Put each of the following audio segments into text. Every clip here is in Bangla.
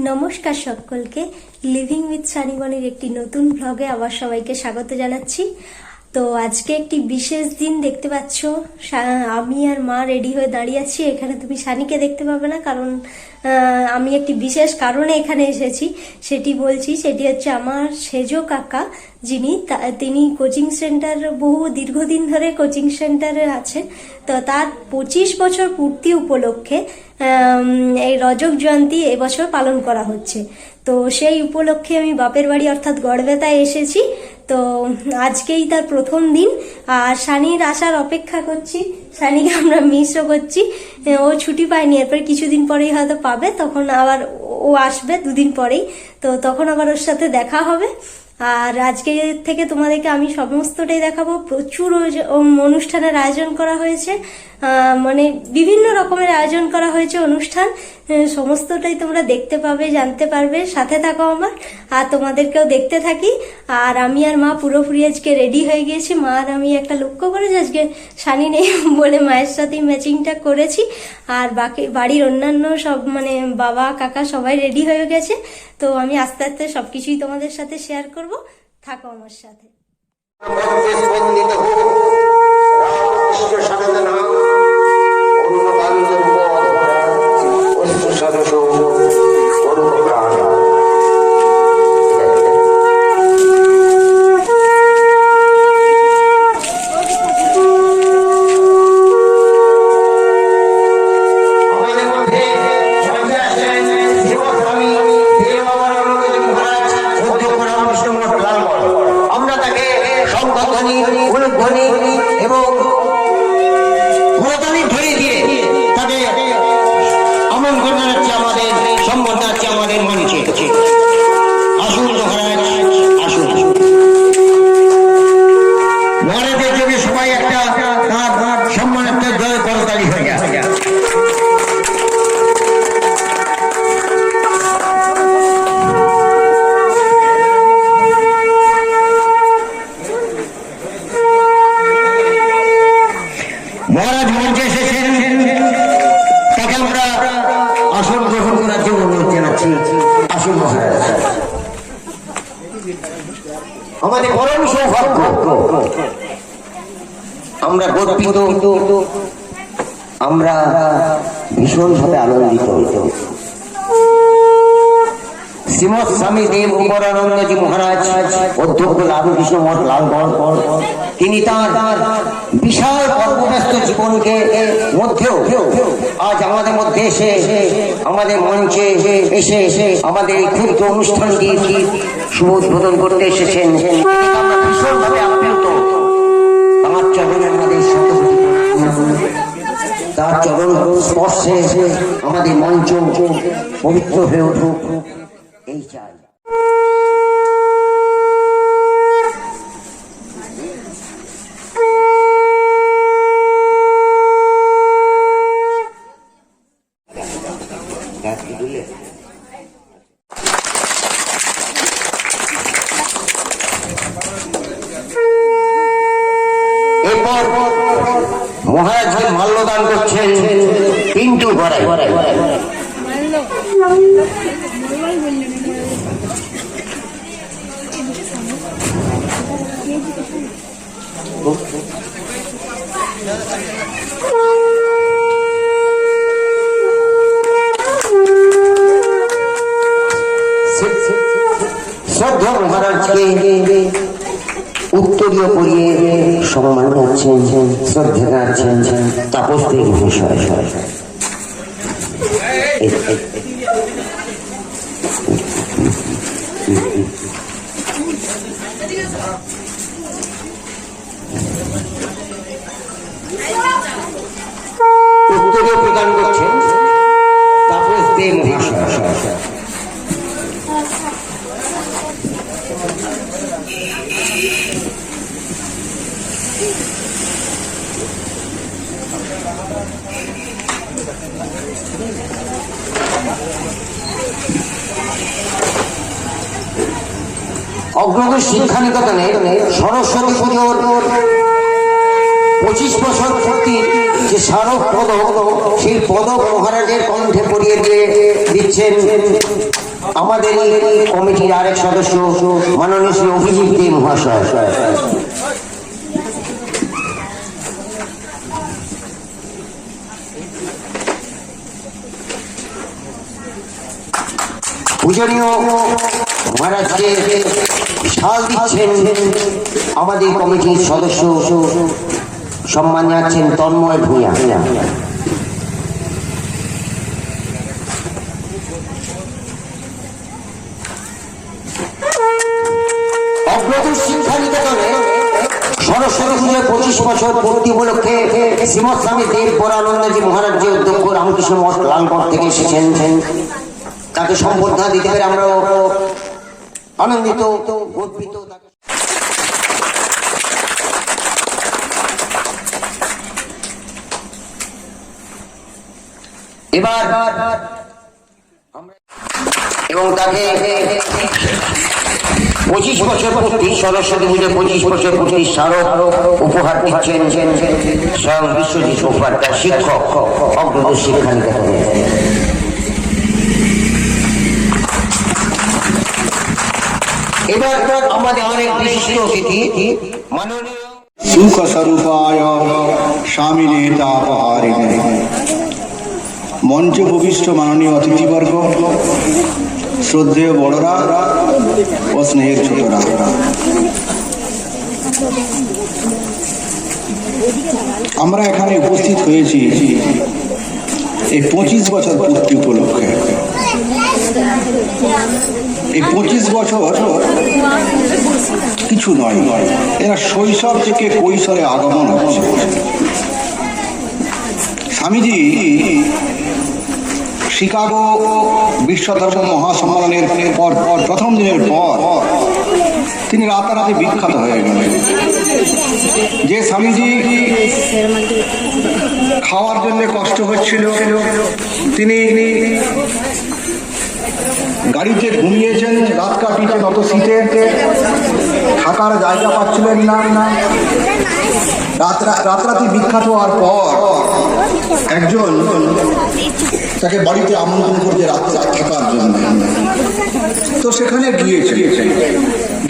নমস্কার সকলকে, লিভিং উইথ সানিবনের একটি নতুন ব্লগে আবার সবাইকে স্বাগত জানাচ্ছি। তো আজকে একটি বিশেষ দিন, দেখতে পাচ্ছ আমি আর মা রেডি হয়ে দাঁড়িয়ে আছি। এখানে তুমি সানিকে দেখতে পাবে না, কারণ আমি একটি বিশেষ কারণে এখানে এসেছি, সেটি বলছি। সেটি হচ্ছে আমার সেজো কাকা, তিনি কোচিং সেন্টার, দীর্ঘদিন ধরে কোচিং সেন্টারে আছে। তো তার 25 বছর পূর্তি উপলক্ষে এই রজক জয়ন্তী এবছর পালন করা হচ্ছে। তো সেই উপলক্ষে আমি বাপের বাড়ি অর্থাৎ গড়বেতায় এসেছি। তো আজকেই তার প্রথম দিন, আর সানির আসার অপেক্ষা করছি। সানিকে আমরা মিসও করছি, ও ছুটি পায়নি, এরপরে কিছুদিন পরেই হয়তো পাবে, তখন আবার ও আসবে 2 দিন পরেই। তো তখন আবার ওর সাথে দেখা হবে। আর আজকে থেকে তোমাদেরকে আমি সমস্তটাই দেখাবো। প্রচুর অনুষ্ঠানের আয়োজন করা হয়েছে, মানে বিভিন্ন রকমের আয়োজন করা হয়েছে অনুষ্ঠান। সমস্তটাই তোমরা দেখতে পাবে, জানতে পারবে। সাথে থাকো আমার, আর তোমাদেরকেও দেখতে থাকি। আর আমি আর মা পুরোপুরি আজকে রেডি হয়ে গিয়েছি। মা আর আমি একটা লক্ষ্য করেছি, আজকে সানি নেই বলে মায়ের সাথেই ম্যাচিংটা করেছি। আর বাকি বাড়ির অন্যান্য সব, মানে বাবা কাকা সবাই রেডি হয়ে গেছে। তো আমি আস্তে আস্তে সবকিছুই তোমাদের সাথে শেয়ার করব, থাকো আমার সাথে। আমাদের পরম সৌভাগ্য, আমরা গর্বিত, আমরা ভীষণভাবে আনন্দিত। শ্রীমৎ স্বামী দেব উপরানন্দজি মহারাজ, অধ্যক্ষ রামকৃষ্ণ মঠ লালগড়, তিনি তার বিশাল কর্মব্যস্ত জীবনকে মধ্যেও আজ আমাদের মধ্যে এসে, আমাদের মঞ্চে এসে আমাদের এই ক্ষুদ্র অনুষ্ঠানটি শুভ উদ্বোধন করতে এসেছেন। আমরা ভীষণভাবে আপ্লুত। তাঁর চরণে আমাদের তার চরণ স্পর্শে আমাদের মঞ্চ পবিত্র হয়ে উঠুক, এই চাই। এরপর মহারাজ মাল্যদান করছেন পিন্টু গড়াই। শ্রদ্ধা মহারাজকে উত্তরীয় পরিয়ে সম্মান করছেন, শ্রদ্ধা জানাচ্ছেন তাপস দেব মহাশয়। উত্তরীয় প্রদান করছেন তাপস দেব মহাশয়। অগ্রগতি শিক্ষা নিকেতনে সরস্বতী পুজোর 25 বছর পূর্তির যে স্মারক পদক, সেই পদক মহারাজের কণ্ঠে পরিয়ে দিয়ে দিচ্ছেন আমাদের এই কমিটির আরেক সদস্য মাননীয় শ্রী অভিজিৎ দে মহাশয়। পূজনীয় মহারাজকে সাল দিচ্ছেন আমাদের কমিটির সদস্য, সম্মান জানাচ্ছেন তন্ময় ভূঁইয়া। অগ্রদূত শিক্ষা নিকেতনে সরস্বতী পুজোর 25 বছর পূর্তি উপলক্ষে শ্রীমৎ স্বামী দেব বরানন্দজি মহারাজ যে অধ্যক্ষ রামকৃষ্ণ মঠ লালগড় থেকে এসেছেন, তাকে সম্বর্ধনা দিতে পেরে আমরা আনন্দিত, গর্বিত। এবার এবং তাকে 25 বছর পূর্তি, সরস্বতী পুজো 25 বছর পূর্তি স্মারক উপহার দিচ্ছেন স্বয়ং বিশ্বজিৎ মুখোপাধ্যায়, শিক্ষক, অগ্রদূত শিক্ষা নিকেতনে। এবার আমাদের অনেক বিশিষ্ট অতিথি মাননীয় সুখ স্বরূপায় স্বামী নেতাপহারিণে মঞ্চে উপবিষ্ট মাননীয় অতিথিবর্গ, শ্রদ্ধেয় বড়রা ও স্নেহের ছোটরা, আমরা এখানে উপস্থিত হয়েছি এই 25 বছর পূর্তি উপলক্ষে। এই 25 বছর কিছু নয়, এরা শৈশব থেকে কৈশোরে আগমন হচ্ছে। স্বামীজি শিকাগো বিশ্বধর্ম মহাসম্মেলনের পর প্রথম দিনের পর তিনি রাতারাতি বিখ্যাত হয়ে গেলেন। যে স্বামীজি খাওয়ার জন্য কষ্ট হচ্ছিল, তিনি গাড়িতে ঘুমিয়েছেন, রাত কাটিয়েছেন, অত শীতে থাকার জায়গা পাচ্ছিলেন না। রাতারাতি বিখ্যাত হওয়ার পর একজন তাকে বাড়িতে আমন্ত্রণ করছে রাত্রে থাকার জন্য। তো সেখানে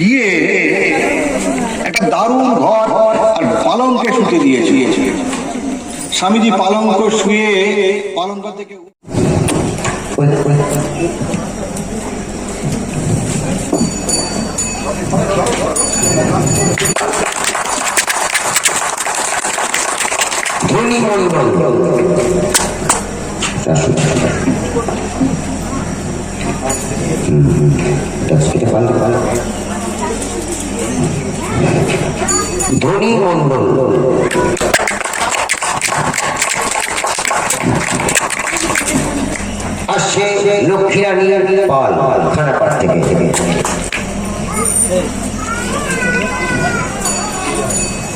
গিয়ে একটা দারুণ ঘর আর পালঙ্কে শুতে দিয়েছে। স্বামীজি পালঙ্ক শুয়ে পালঙ্ক থেকে ধনী মন্ডল ধনী মন্ডল আসছে লক্ষ্মীরানী পাল খানাপাড় থেকে।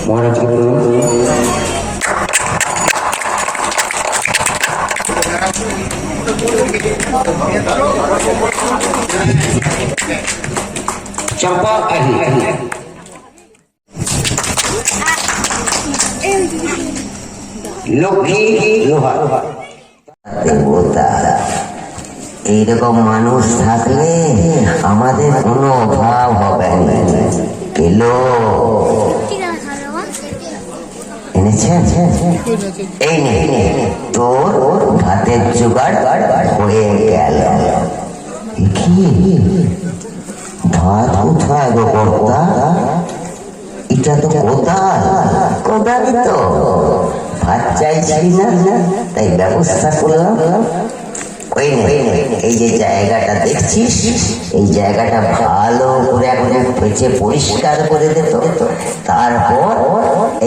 মহারাজ चंपा अही लक्ष्मी लोहा देवता এইরকম মানুষ থাকলে আমাদের কোনো অভাব হবে না। এলো এনেছেন, এই নে তোর ভাতের জোগাড় হয়ে গেল। কি ভাত কোথায় গো কর্তা? এটা তো কোদাল তো ভাত চাইছি না, তাই ব্যবস্থা করলাম। ওই এই যে জায়গাটা দেখছিস, এই জায়গাটা ভালো করে এখন পেঁচে পরিষ্কার করে দেব, তারপর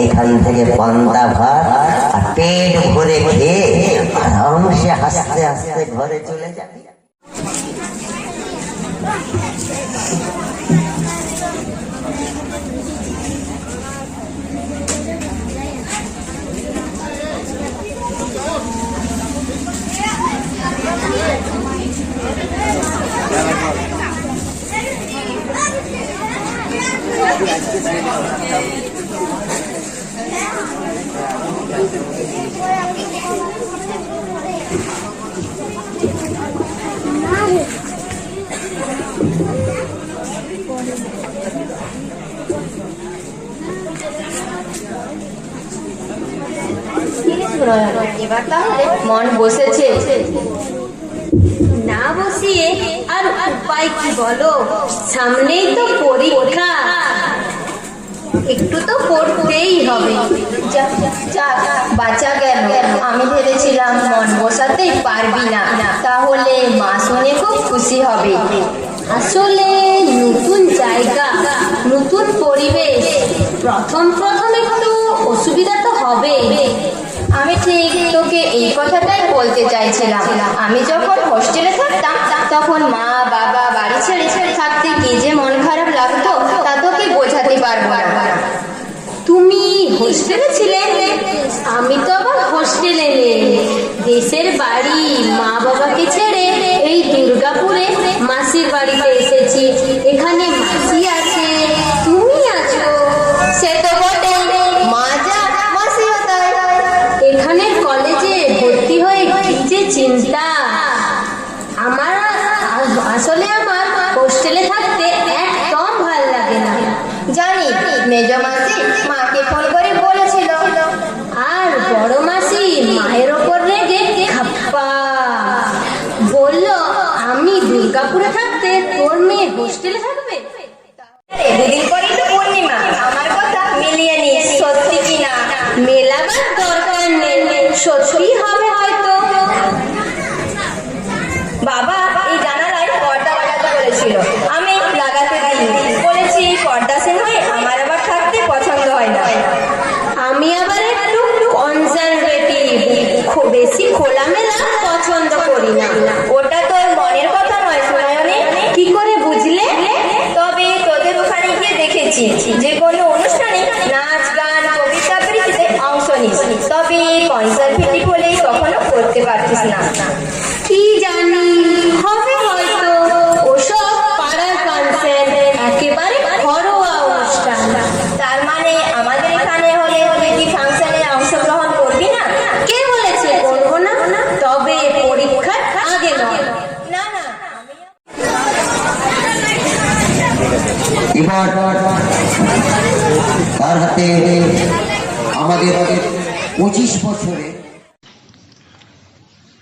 এইখান থেকে পান্তা ভাত আর পেট ভরে খেয়ে আরামসে হাসতে হাসতে ঘরে চলে যাবি। সুনয়ন, এবার তাহলে মন বসেছে? না বসিয়ে আর উপায় কি বলো? সামনেই তো পরীক্ষা, একটু তো পড়তেই হবে। যাক যাক, বাঁচা গেল। আমি ভেবেছিলাম মন বসাতেই পারবি না, তাহলে মা শুনে খুব খুশি হবে। আসলে নতুন জায়গা, নতুন পরিবেশ, প্রথম প্রথম একটু অসুবিধা তো হবে। আমি ঠিক তোকে এই কথাটাই বলতে চাইছিলাম। আমি যখন হোস্টেলে থাকতাম তখন মা বাবা বাড়ি ছেড়ে থাকতে কি যে মন খারাপ লাগতো তা তোকে বোঝাতে পারবো না। তুমি হোস্টেলে ছিলে? আমি তো আবার হোস্টেলে নেই, দেশের বাড়ি, মা বাবাকে ছেড়ে এই দুর্গাপুরে মাসির বাড়িতে এসেছি। এখানে মাসি আছে, তুমি আছো। সে তো বটে, মা যা মাসিও তাই। এখানের কলেজে ভর্তি হয়ে কি যে চিন্তা। আমার আসলে আমার হোস্টেলে থাকতে একদম ভাল লাগে না। জানি, মেজ মাসি মাকে ফোন করে বলেছিল। আর বড় মাসি মায়ের ওপর রেগে খাপ্পা বলল, আমি দুর্গাপুরে থাকতে তোর মেয়ে হোস্টেলে থাকবে। দুদিন পরেই তো পূর্ণিমা, আমার কথা মিলিয়ে নি, সত্যি কি না? মেলাবার দরকার নেই, সত্যি হবে হয়তো। বাবা এই জানালায় পর্দা লাগাতে বলেছিল, আমি লাগাতে দিইনি। বলেছি পর্দাসীন হয়ে আমার আবার থাকতে পছন্দ হয় না। আমি আবার একটু কনজারভেটিভ, খুব বেশি খোলামেলা পছন্দ করি না। ওটা তোর মনের কথা নয় সুনয়নী। কি করে বুঝলে? তবে তোদের ওখানে গিয়ে দেখেছি যে কোনো অনুষ্ঠানে নাচ গান কবিতা আবৃত্তিতে অংশ নিস, তবে কনজারভেটিভ হলেই কখনো করতে পারতিস না। কি জানি, হবে হয়তো। ওসব পাড়ার ফাংশন, একেবারে ঘরোয়া অনুষ্ঠান। তার মানে আমাদের এখানে হলে তুই কি ফাংশনে অংশগ্রহণ করবি না? কে বলেছে করবো না? তবে পরীক্ষার আগে নয়। না না, এবার তার হাতে আমাদের 25 বছরে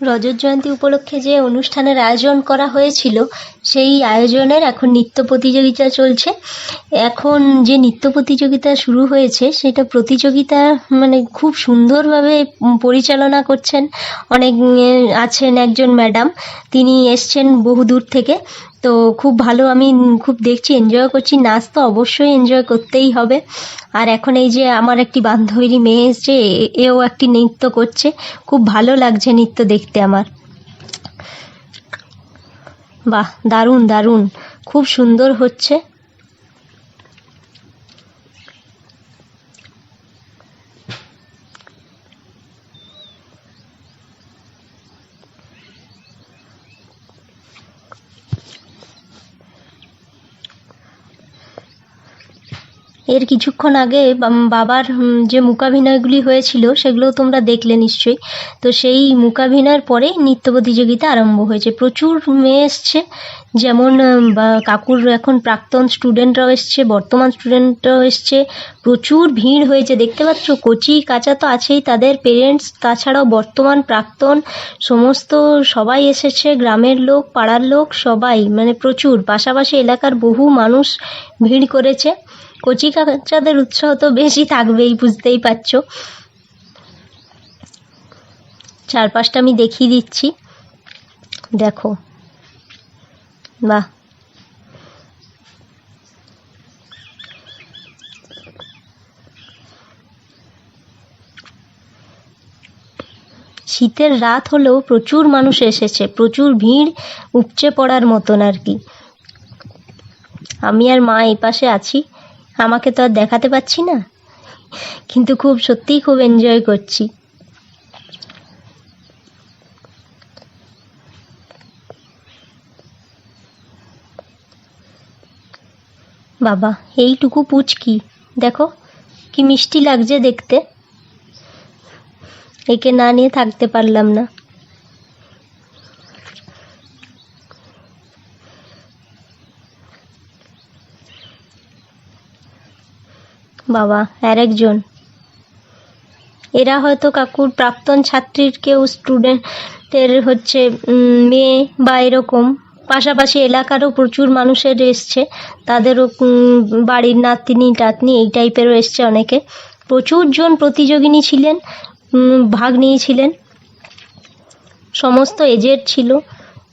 রজত জয়ন্তী উপলক্ষে যে অনুষ্ঠানের আয়োজন করা হয়েছিল, সেই আয়োজনের এখন নৃত্য প্রতিযোগিতা চলছে। এখন যে নৃত্য প্রতিযোগিতা শুরু হয়েছে, সেটা প্রতিযোগিতা মানে খুব সুন্দরভাবে পরিচালনা করছেন অনেক আছেন একজন ম্যাডাম, তিনি এসছেন বহু দূর থেকে। তো খুব ভালো, আমি খুব দেখছি, এনজয় করছি। নাচ তো অবশ্যই এনজয় করতেই হবে। আর এখন এই যে আমার একটি বান্ধবীর মেয়ে এসছে, এও একটি নৃত্য করছে। খুব ভালো লাগছে নৃত্য দেখতে আমার। বাহ, দারুণ দারুণ, খুব সুন্দর হচ্ছে। এর কিছুক্ষণ আগে বাবার যে মূকাভিনয়গুলি হয়েছিল, সেগুলো তোমরা দেখলে নিশ্চয়ই। তো সেই মূকাভিনয়ের পরেই নৃত্য প্রতিযোগিতা আরম্ভ হয়েছে। প্রচুর মেয়ে এসছে, যেমন কাকুর এখন প্রাক্তন স্টুডেন্টরাও এসছে, বর্তমান স্টুডেন্টরাও এসছে। প্রচুর ভিড় হয়েছে, দেখতে পাচ্ছ। কচি কাঁচা তো আছেই, তাদের পেরেন্টস, তাছাড়াও বর্তমান প্রাক্তন সমস্ত সবাই এসেছে, গ্রামের লোক, পাড়ার লোক, সবাই, মানে প্রচুর। পাশাপাশি এলাকার বহু মানুষ ভিড় করেছে। কচি কাচাদের উৎসাহ তো বেশি থাকবেই, বুঝতেই পারছো। চারপাশটা আমি দেখিয়ে দিচ্ছি, দেখো। বাহ, শীতের রাত হলেও প্রচুর মানুষ এসেছে, প্রচুর ভিড়, উপচে পড়ার মতন আর কি। আমি আর মা এই পাশে আছি, আমাকে তো আর দেখাতে পাচ্ছি না, কিন্তু খুব সত্যিই খুব এনজয় করছি। বাবা, এইটুকু পুচকি, দেখো কি মিষ্টি লাগছে দেখতে। একে না নিয়ে থাকতে পারলাম না। বাবা, আর একজন, এরা হয়তো কাকুর প্রাক্তন ছাত্রীর কেউ স্টুডেন্টের হচ্ছে মেয়ে বা এরকম। পাশাপাশি এলাকারও প্রচুর মানুষের এসছে, তাদেরও বাড়ির নাতনি টাতনি এই টাইপেরও এসছে অনেকে। প্রচুর জন প্রতিযোগিনী ছিলেন, ভাগ নিয়েছিলেন, সমস্ত এজের ছিল।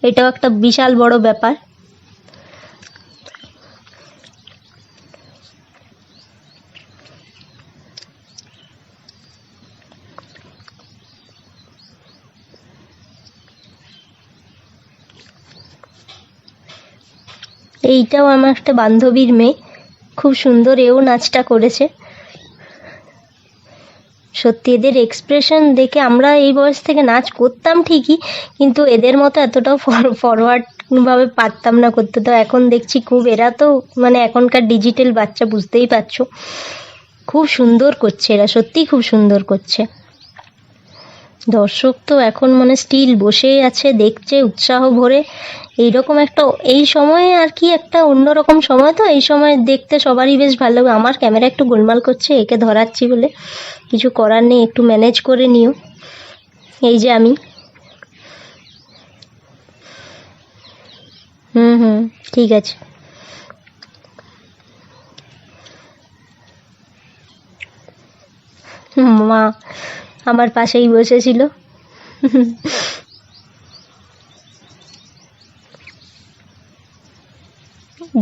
এটাও একটা বিশাল বড় ব্যাপার। এইটাও আমার একটা বান্ধবীর মেয়ে, খুব সুন্দর এও নাচটা করেছে। সত্যি এদের এক্সপ্রেশন দেখে আমরা এই বয়স থেকে নাচ করতাম ঠিকই, কিন্তু এদের মতো এতটাও ফরওয়ার্ড ভাবে পারতাম না করতে। তো এখন দেখছি খুব, এরা তো মানে এখনকার ডিজিটাল বাচ্চা, বুঝতেই পারছো, খুব সুন্দর করছে এরা, সত্যিই খুব সুন্দর করছে। দর্শক তো এখন মানে স্টিল বসেই আছে, দেখছে উৎসাহ ভরে। এইরকম একটা এই সময়ে আর কি একটা অন্যরকম সময়, তো এই সময় দেখতে সবারই বেশ ভালো লাগে। আমার ক্যামেরা একটু গোলমাল করছে, একে ধরাচ্ছি বলে, কিছু করার নেই, একটু ম্যানেজ করে নিও। এই যে আমি ঠিক আছে। মা আমার পাশেই বসেছিল।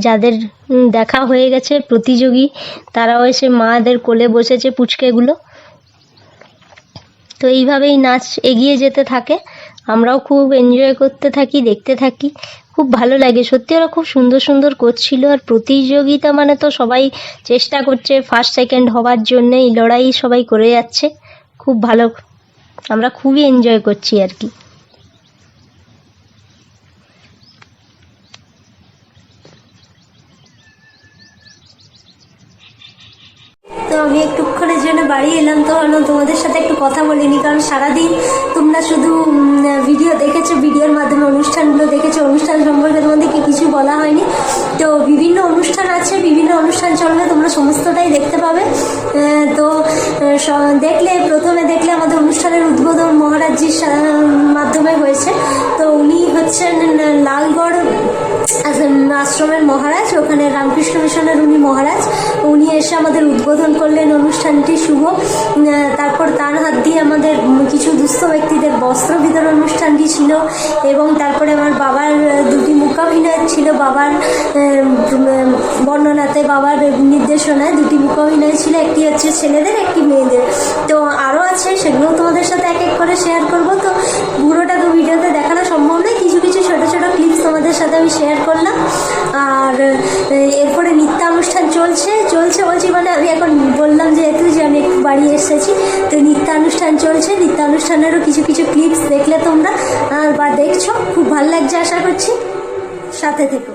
যাদের দেখা হয়ে গেছে প্রতিযোগী, তারাও এসে মাদের কোলে বসেছে, পুচকেগুলো। তো এইভাবেই নাচ এগিয়ে যেতে থাকে, আমরাও খুব এনজয় করতে থাকি, দেখতে থাকি, খুব ভালো লাগে। সত্যি ওরা খুব সুন্দর সুন্দর করছিল। আর প্রতিযোগিতা মানে তো সবাই চেষ্টা করছে ফার্স্ট সেকেন্ড হওয়ার জন্য, এই লড়াই সবাই করে যাচ্ছে, খুব ভালো, আমরা খুবই এনজয় করছি আর কি। তো আমি একটুক্ষণের জন্য বাড়ি এলাম, তো ভাবলাম তোমাদের সাথে একটু কথা বলিনি, কারণ সারাদিন তোমরা শুধু ভিডিও দেখেছো, ভিডিওর মাধ্যমে অনুষ্ঠানগুলো দেখেছো, অনুষ্ঠান সম্পর্কে তোমাদেরকে কিছু বলা হয়নি। তো বিভিন্ন অনুষ্ঠান আছে, বিভিন্ন অনুষ্ঠান চলবে, তোমরা সমস্তটাই দেখতে পাবে। তো প্রথমে দেখলে আমাদের অনুষ্ঠানের উদ্বোধন মহারাজজির মাধ্যমে হয়েছে। তো উনি হচ্ছেন লালগড় আশ্রমের মহারাজ, ওখানে রামকৃষ্ণ মিশনের উনি মহারাজ। উনি এসে আমাদের উদ্বোধন করলেন অনুষ্ঠানটি শুভ। তারপর তার হাত দিয়ে আমাদের কিছু দুস্থ ব্যক্তিদের বস্ত্র বিতরণ অনুষ্ঠানটি ছিল। এবং তারপরে আমার বাবার দুটি মূকাভিনয় ছিল, বাবার বর্ণনাতে, বাবার নির্দেশনায় দুটি মূকাভিনয় ছিল, একটি হচ্ছে ছেলেদের, একটি মেয়েদের। তো আরও আছে, সেগুলো তোমাদের সাথে এক এক করে শেয়ার করবো। তো পুরোটা তো ভিডিওতে দেখানো সম্ভব নয়, কিছু কিছু ছোটো ছোটো ক্লিপস তোমাদের সাথে আমি শেয়ার করলাম। আর এরপরে নৃত্যানুষ্ঠান চলছে বলছি মানে আমি এখন বললাম যেহেতু যে আমি একটু বাড়ি এসেছি, তো নৃত্যানুষ্ঠান চলছে। নৃত্যানুষ্ঠানেরও কিছু কিছু ক্লিপস দেখলে তোমরা বা দেখছো, খুব ভালো লাগছে, আশা করছি, সাথে থেকো।